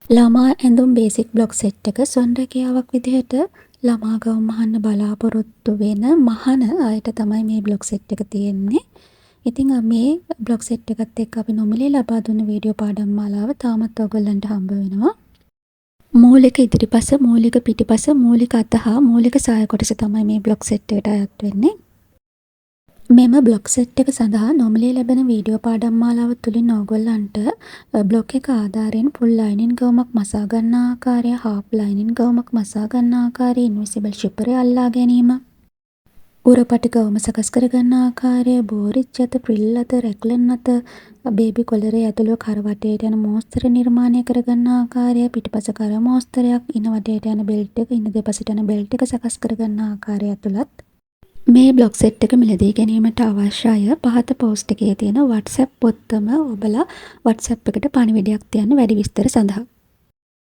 ළමා ඇඳුම් basic blog set එක සොන්රැකියාවක් විදිහට ළමා ගවුම් මහන්න බලාපොරොත්තු වෙන මහන අයට තමයි මේ බ්ලොග් සෙට් එක තියෙන්නේ. ඉතින් මේ බ්ලොග් සෙට් එකත් එක්ක අපි නොමිලේ ලබා දුන්න වීඩියෝ පාඩම් මාලාව තාමත් ඔයගොල්ලන්ට හම්බ වෙනවා. මූලික ඉදිරිපස, මූලික පිටිපස, මූලික අත හා මූලික සාය කොටස තමයි මේ බ්ලොග් සෙට් එකට අයත් වෙන්නේ. මෙම බ්ලොග් සෙට් එක සඳහා නොමිලේ ලැබෙන වීඩියෝ පාඩම් මාලාව තුළින් ඕගොල්ලන්ට බ්ලොග් එක ආධාරයෙන් ෆුල් ලයිනින් ගවුමක් මසා ගන්න ආකාරය, හාෆ් ලයිනින් ගවුමක් මසා ගන්න ආකාරය, ඉන්විසිබල් ෂිපරය අල්ලා ගැනීම, උරපටි ගවුම සකස් කර ගන්න ආකාරය, බෝරිච් අත, ෆ්‍රිල් අත, රැග්ලන් අත, බේබි කොලරේ ඇතුළු කරවටේට යන මෝස්තර නිර්මාණය කර ගන්න ආකාරය, පිටිපස කර මෝස්තරයක්, ඉන වටේට යන බෙල්ට් එක, ඉන දෙපසට යන බෙල්ට් එක සකස් කර ගන්න ආකාරය ඇතුළත් මේ බ්ලොග් සෙට් එක මිලදී ගැනීමට අවශ්‍ය අය පහත පෝස්ට් එකේ තියෙන WhatsApp පොත්තම ඔබලා WhatsApp එකට පණිවිඩයක් තියන්න වැඩි විස්තර සඳහා.